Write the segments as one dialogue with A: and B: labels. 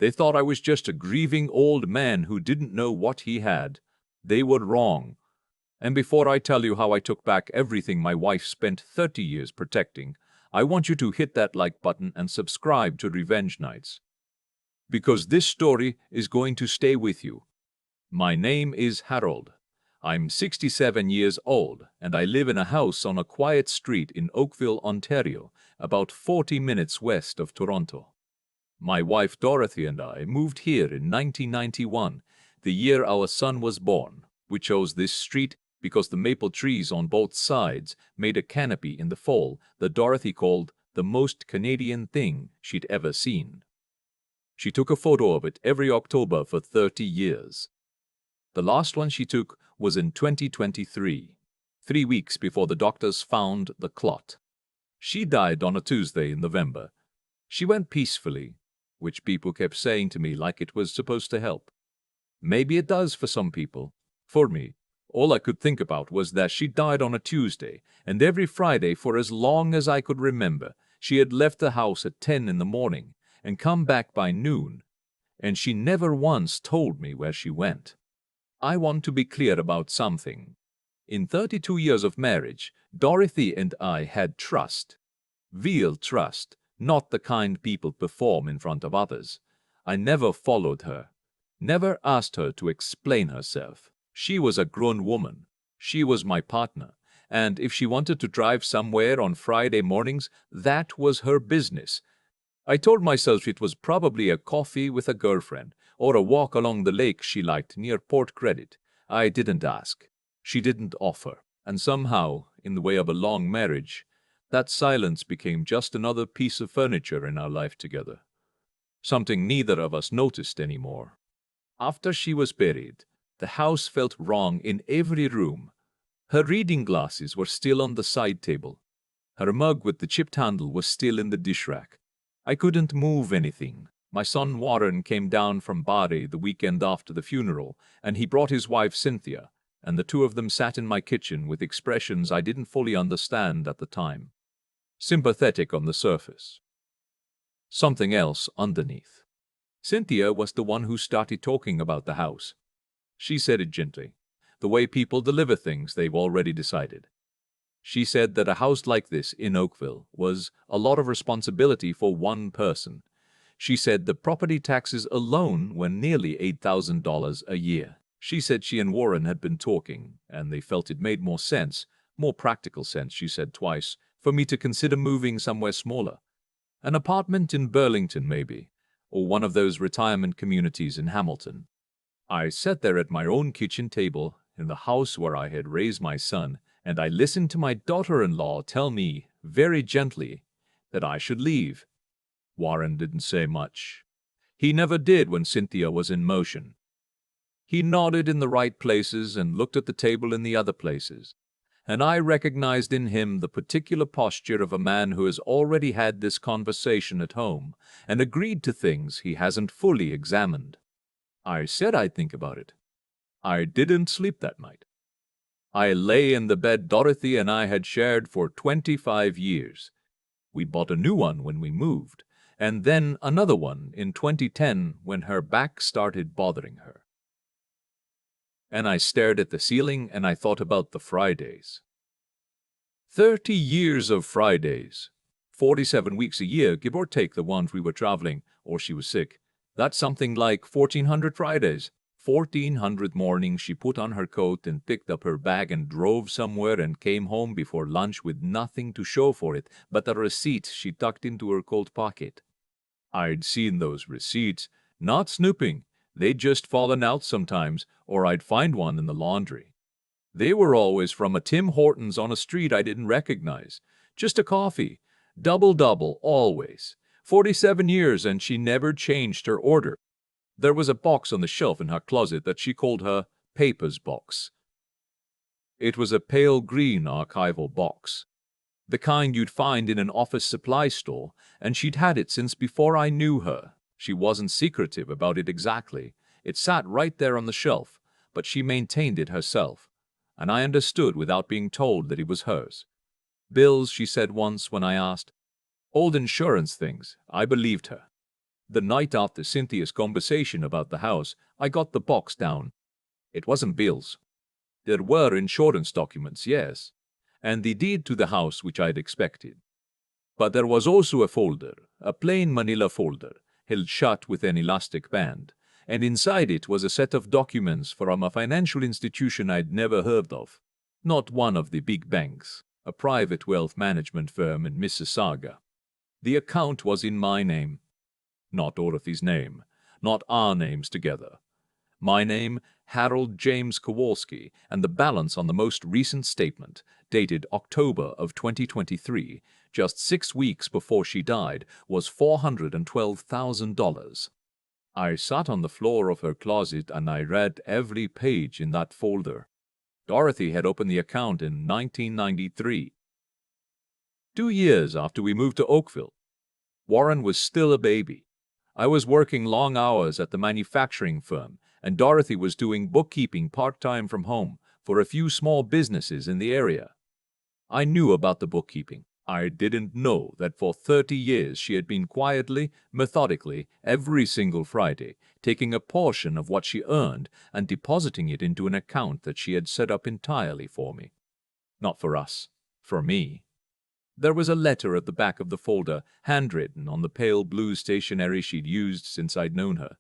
A: They thought I was just a grieving old man who didn't know what he had. They were wrong. And before I tell you how I took back everything my wife spent 30 years protecting, I want you to hit that like button and subscribe to Revenge Nights. Because this story is going to stay with you. My name is Harold. I'm 67 years old, and I live in a house on a quiet street in Oakville, Ontario, about 40 minutes west of Toronto. My wife Dorothy and I moved here in 1991, the year our son was born. We chose this street because the maple trees on both sides made a canopy in the fall that Dorothy called the most Canadian thing she'd ever seen. She took a photo of it every October for 30 years. The last one she took was in 2023, 3 weeks before the doctors found the clot. She died on a Tuesday in November. She went peacefully, which people kept saying to me like it was supposed to help. Maybe it does for some people. For me, all I could think about was that she died on a Tuesday, and every Friday for as long as I could remember, she had left the house at 10 in the morning and come back by noon, and she never once told me where she went. I want to be clear about something. In 32 years of marriage, Dorothy and I had trust. Real trust, not the kind people perform in front of others. I never followed her, never asked her to explain herself. She was a grown woman. She was my partner, and if she wanted to drive somewhere on Friday mornings, that was her business. I told myself it was probably a coffee with a girlfriend or a walk along the lake she liked near Port Credit. I didn't ask. She didn't offer. And somehow, in the way of a long marriage, that silence became just another piece of furniture in our life together. Something neither of us noticed anymore. After she was buried, the house felt wrong in every room. Her reading glasses were still on the side table. Her mug with the chipped handle was still in the dish rack. I couldn't move anything. My son Warren came down from Bari the weekend after the funeral, and he brought his wife Cynthia, and the two of them sat in my kitchen with expressions I didn't fully understand at the time. Sympathetic on the surface. Something else underneath. Cynthia was the one who started talking about the house. She said it gently, the way people deliver things they've already decided. She said that a house like this in Oakville was a lot of responsibility for one person. She said the property taxes alone were nearly $8,000 a year. She said she and Warren had been talking, and they felt it made more sense, more practical sense, she said twice, for me to consider moving somewhere smaller. An apartment in Burlington, maybe, or one of those retirement communities in Hamilton. I sat there at my own kitchen table in the house where I had raised my son, and I listened to my daughter-in-law tell me, very gently, that I should leave. Warren didn't say much. He never did when Cynthia was in motion. He nodded in the right places and looked at the table in the other places, and I recognized in him the particular posture of a man who has already had this conversation at home and agreed to things he hasn't fully examined. I said I'd think about it. I didn't sleep that night. I lay in the bed Dorothy and I had shared for 25 years. We bought a new one when we moved, and then another one in 2010 when her back started bothering her. And I stared at the ceiling and I thought about the Fridays. 30 years of Fridays. 47 weeks a year, give or take the ones we were traveling or she was sick. That's something like 1,400 Fridays. 1,400 mornings she put on her coat and picked up her bag and drove somewhere and came home before lunch with nothing to show for it but a receipt she tucked into her coat pocket. I'd seen those receipts, not snooping. They'd just fallen out sometimes, or I'd find one in the laundry. They were always from a Tim Hortons on a street I didn't recognize. Just a coffee. Double, always. 47 years, and she never changed her order. There was a box on the shelf in her closet that she called her papers box. It was a pale green archival box, the kind you'd find in an office supply store, and she'd had it since before I knew her. She wasn't secretive about it exactly. It sat right there on the shelf, but she maintained it herself, and I understood without being told that it was hers. Bills, she said once when I asked. Old insurance things. I believed her. The night after Cynthia's conversation about the house, I got the box down. It wasn't bills. There were insurance documents, yes, and the deed to the house which I'd expected. But there was also a folder, a plain manila folder, held shut with an elastic band, and inside it was a set of documents from a financial institution I'd never heard of. Not one of the big banks, a private wealth management firm in Mississauga. The account was in my name. Not Dorothy's name, not our names together. My name, Harold James Kowalski, and the balance on the most recent statement, dated October of 2023, just 6 weeks before she died, was $412,000. I sat on the floor of her closet and I read every page in that folder. Dorothy had opened the account in 1993. 2 years after we moved to Oakville. Warren was still a baby. I was working long hours at the manufacturing firm, and Dorothy was doing bookkeeping part-time from home for a few small businesses in the area. I knew about the bookkeeping. I didn't know that for 30 years she had been quietly, methodically, every single Friday, taking a portion of what she earned and depositing it into an account that she had set up entirely for me. Not for us, for me. There was a letter at the back of the folder, handwritten on the pale blue stationery she'd used since I'd known her.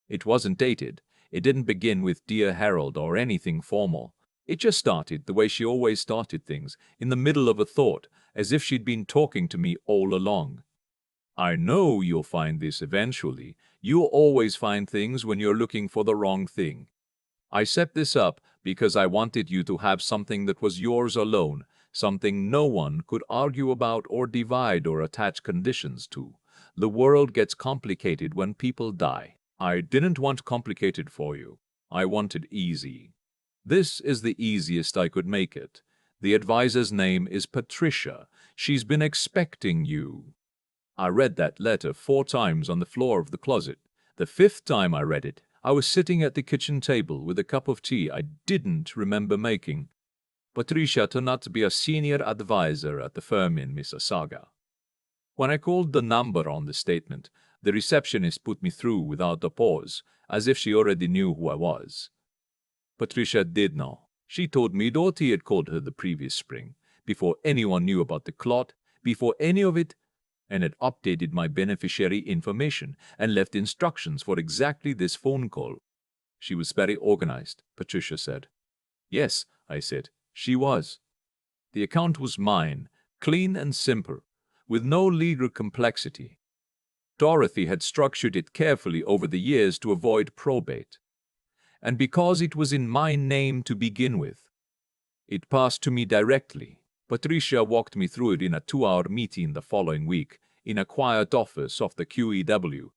A: It wasn't dated. It didn't begin with Dear Harold or anything formal. It just started the way she always started things, in the middle of a thought, as if she'd been talking to me all along. I know you'll find this eventually. You'll always find things when you're looking for the wrong thing. I set this up because I wanted you to have something that was yours alone, something no one could argue about or divide or attach conditions to. The world gets complicated when people die. I didn't want complicated for you. I wanted easy. This is the easiest I could make it. The advisor's name is Patricia. She's been expecting you. I read that letter 4 times on the floor of the closet. The 5th time I read it, I was sitting at the kitchen table with a cup of tea I didn't remember making. Patricia turned out to be a senior advisor at the firm in Mississauga. When I called the number on the statement, the receptionist put me through without a pause, as if she already knew who I was. Patricia did know. She told me Dorothy had called her the previous spring, before anyone knew about the clot, before any of it, and had updated my beneficiary information and left instructions for exactly this phone call. She was very organized, Patricia said. Yes, I said, she was. The account was mine, clean and simple, with no legal complexity. Dorothy had structured it carefully over the years to avoid probate. And because it was in my name to begin with, it passed to me directly. Patricia walked me through it in a 2-hour meeting the following week, in a quiet office off the QEW,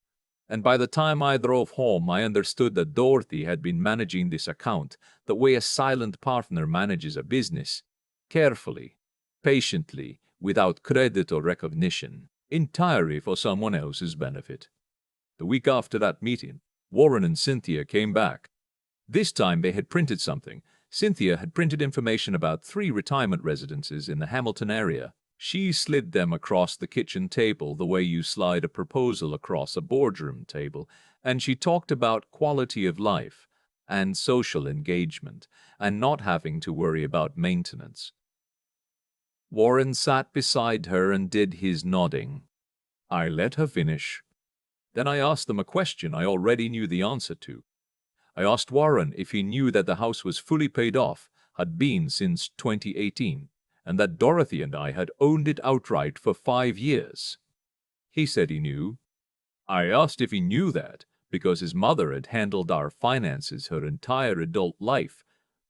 A: and by the time I drove home I understood that Dorothy had been managing this account the way a silent partner manages a business, carefully, patiently, without credit or recognition, entirely for someone else's benefit. The week after that meeting, Warren and Cynthia came back. This time they had printed something. Cynthia had printed information about 3 retirement residences in the Hamilton area. She slid them across the kitchen table the way you slide a proposal across a boardroom table, and she talked about quality of life and social engagement and not having to worry about maintenance. Warren sat beside her and did his nodding. I let her finish. Then I asked them a question I already knew the answer to. I asked Warren if he knew that the house was fully paid off, had been since 2018, and that Dorothy and I had owned it outright for 5 years. He said he knew. I asked if he knew that because his mother had handled our finances her entire adult life.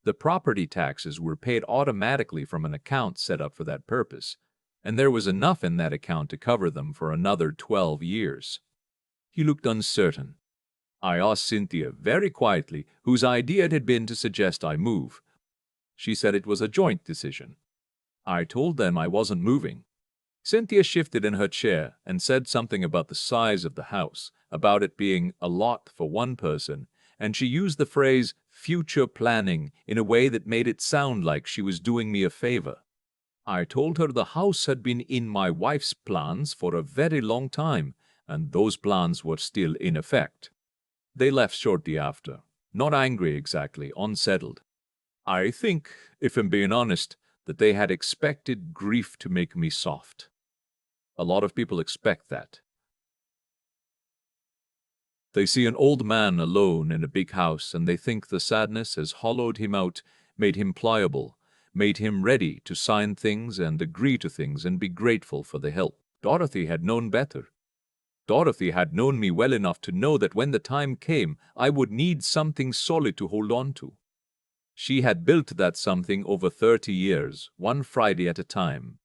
A: The property taxes were paid automatically from an account set up for that purpose, and there was enough in that account to cover them for another 12 years. He looked uncertain. I asked Cynthia very quietly whose idea it had been to suggest I move. She said it was a joint decision. I told them I wasn't moving. Cynthia shifted in her chair and said something about the size of the house, about it being a lot for one person, and she used the phrase future planning in a way that made it sound like she was doing me a favor. I told her the house had been in my wife's plans for a very long time, and those plans were still in effect. They left shortly after, not angry exactly, unsettled. I think, if I'm being honest, that they had expected grief to make me soft. A lot of people expect that. They see an old man alone in a big house and they think the sadness has hollowed him out, made him pliable, made him ready to sign things and agree to things and be grateful for the help. Dorothy had known better. Dorothy had known me well enough to know that when the time came, I would need something solid to hold on to. She had built that something over 30 years, one Friday at a time.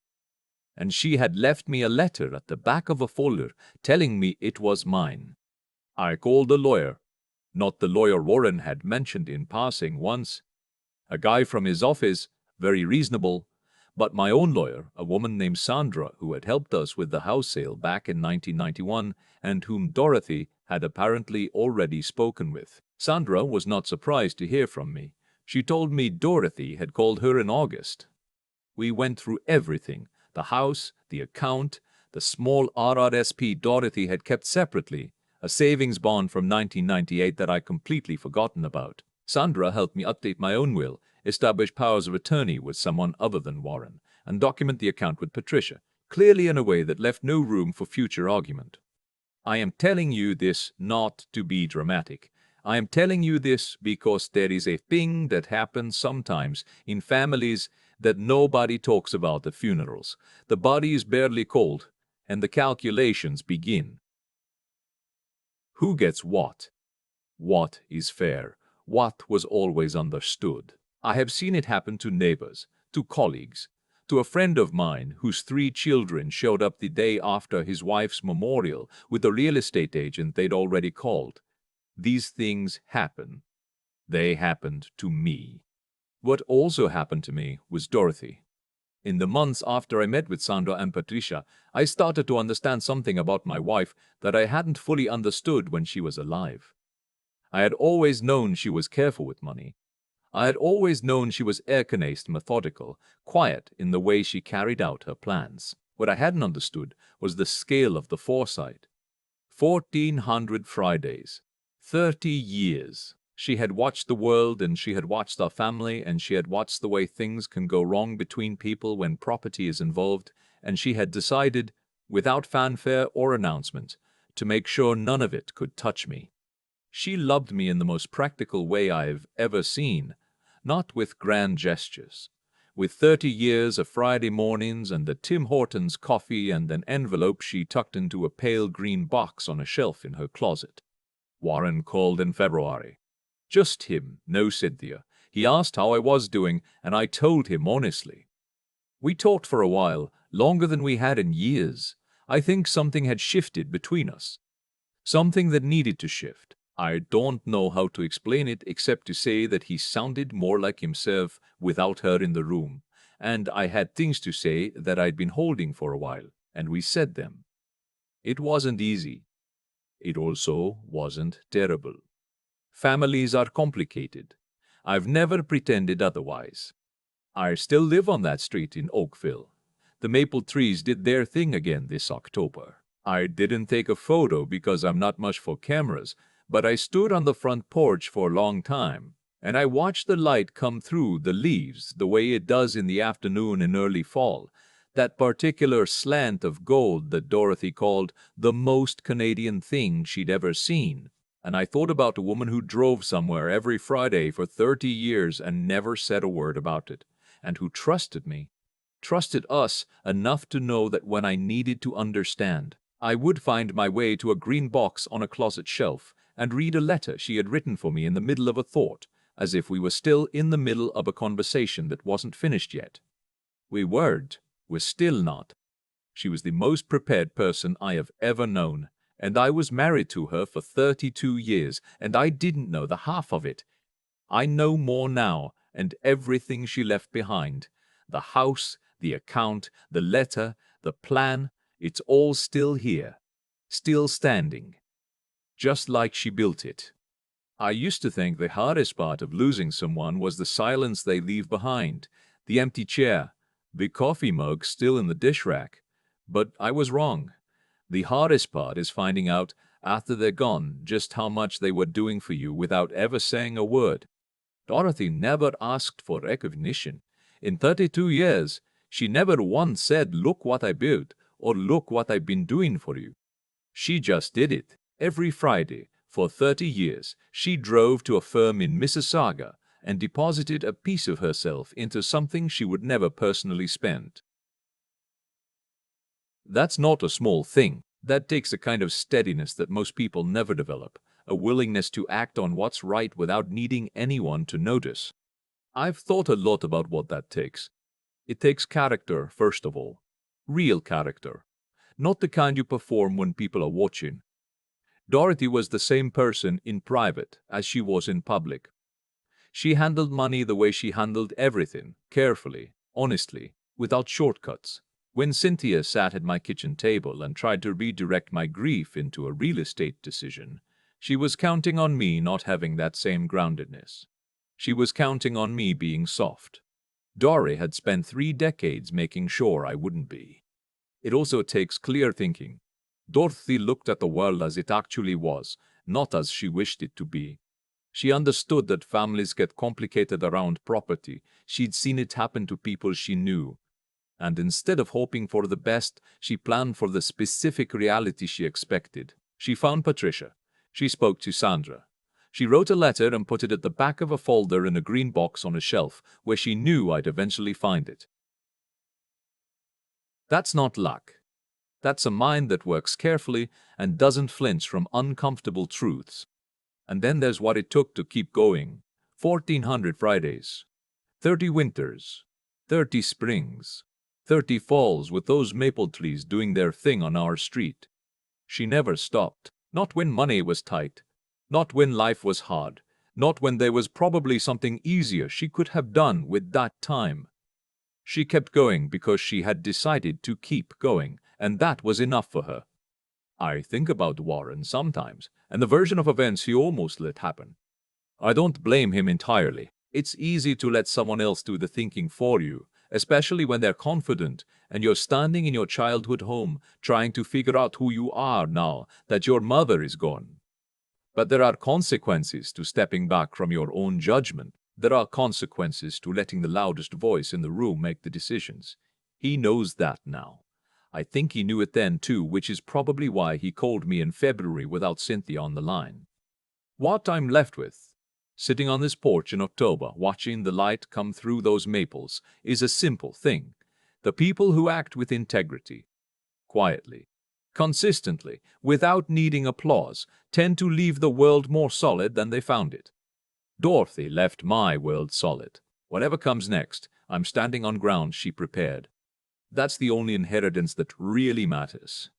A: And she had left me a letter at the back of a folder telling me it was mine. I called a lawyer, not the lawyer Warren had mentioned in passing once. A guy from his office, very reasonable, but my own lawyer, a woman named Sandra, who had helped us with the house sale back in 1991 and whom Dorothy had apparently already spoken with. Sandra was not surprised to hear from me. She told me Dorothy had called her in August. We went through everything, the house, the account, the small RRSP Dorothy had kept separately, a savings bond from 1998 that I'd completely forgotten about. Sandra helped me update my own will, establish powers of attorney with someone other than Warren, and document the account with Patricia, clearly in a way that left no room for future argument. I am telling you this not to be dramatic. I am telling you this because there is a thing that happens sometimes in families that nobody talks about at funerals. The body is barely cold, and the calculations begin. Who gets what? What is fair? What was always understood? I have seen it happen to neighbors, to colleagues, to a friend of mine whose 3 children showed up the day after his wife's memorial with a real estate agent they'd already called. These things happen. They happened to me. What also happened to me was Dorothy. In the months after I met with Sandra and Patricia, I started to understand something about my wife that I hadn't fully understood when she was alive. I had always known she was careful with money. I had always known she was air-conaced, methodical, quiet in the way she carried out her plans. What I hadn't understood was the scale of the foresight. 1,400 Fridays. 30 years. She had watched the world, and she had watched our family, and she had watched the way things can go wrong between people when property is involved, and she had decided, without fanfare or announcement, to make sure none of it could touch me. She loved me in the most practical way I've ever seen, not with grand gestures. With 30 years of Friday mornings and the Tim Hortons coffee and an envelope she tucked into a pale green box on a shelf in her closet. Warren called in February. Just him, no Cynthia. He asked how I was doing, and I told him honestly. We talked for a while, longer than we had in years. I think something had shifted between us. Something that needed to shift. I don't know how to explain it except to say that he sounded more like himself without her in the room, and I had things to say that I'd been holding for a while, and we said them. It wasn't easy. It also wasn't terrible. Families are complicated. I've never pretended otherwise. I still live on that street in Oakville. The maple trees did their thing again this October. I didn't take a photo because I'm not much for cameras, but I stood on the front porch for a long time, and I watched the light come through the leaves the way it does in the afternoon in early fall, that particular slant of gold that Dorothy called the most Canadian thing she'd ever seen. And I thought about a woman who drove somewhere every Friday for 30 years and never said a word about it, and who trusted me, trusted us enough to know that when I needed to understand, I would find my way to a green box on a closet shelf and read a letter she had written for me in the middle of a thought, as if we were still in the middle of a conversation that wasn't finished yet. We weren't. We're still not. She was the most prepared person I have ever known, and I was married to her for 32 years, and I didn't know the half of it. I know more now, and everything she left behind. The house, the account, the letter, the plan, it's all still here, still standing, just like she built it. I used to think the hardest part of losing someone was the silence they leave behind, the empty chair, the coffee mug still in the dish rack. But I was wrong. The hardest part is finding out after they're gone just how much they were doing for you without ever saying a word. Dorothy never asked for recognition. In 32 years, she never once said, "Look what I built," or "Look what I've been doing for you." She just did it. Every Friday, for 30 years, she drove to a firm in Mississauga and deposited a piece of herself into something she would never personally spend. That's not a small thing. That takes a kind of steadiness that most people never develop, a willingness to act on what's right without needing anyone to notice. I've thought a lot about what that takes. It takes character, first of all. Real character. Not the kind you perform when people are watching. Dorothy was the same person in private as she was in public. She handled money the way she handled everything, carefully, honestly, without shortcuts. When Cynthia sat at my kitchen table and tried to redirect my grief into a real estate decision, she was counting on me not having that same groundedness. She was counting on me being soft. Dory had spent 3 decades making sure I wouldn't be. It also takes clear thinking. Dorothy looked at the world as it actually was, not as she wished it to be. She understood that families get complicated around property. She'd seen it happen to people she knew. And instead of hoping for the best, she planned for the specific reality she expected. She found Patricia. She spoke to Sandra. She wrote a letter and put it at the back of a folder in a green box on a shelf where she knew I'd eventually find it. That's not luck. That's a mind that works carefully and doesn't flinch from uncomfortable truths. And then there's what it took to keep going. 1,400 Fridays, 30 winters, 30 springs, 30 falls with those maple trees doing their thing on our street. She never stopped. Not when money was tight. Not when life was hard. Not when there was probably something easier she could have done with that time. She kept going because she had decided to keep going, and that was enough for her. I think about Warren sometimes, and the version of events he almost let happen. I don't blame him entirely. It's easy to let someone else do the thinking for you, especially when they're confident and you're standing in your childhood home trying to figure out who you are now that your mother is gone. But there are consequences to stepping back from your own judgment. There are consequences to letting the loudest voice in the room make the decisions. He knows that now. I think he knew it then too, which is probably why he called me in February without Cynthia on the line. What I'm left with, sitting on this porch in October, watching the light come through those maples, is a simple thing. The people who act with integrity, quietly, consistently, without needing applause, tend to leave the world more solid than they found it. Dorothy left my world solid. Whatever comes next, I'm standing on ground she prepared. That's the only inheritance that really matters.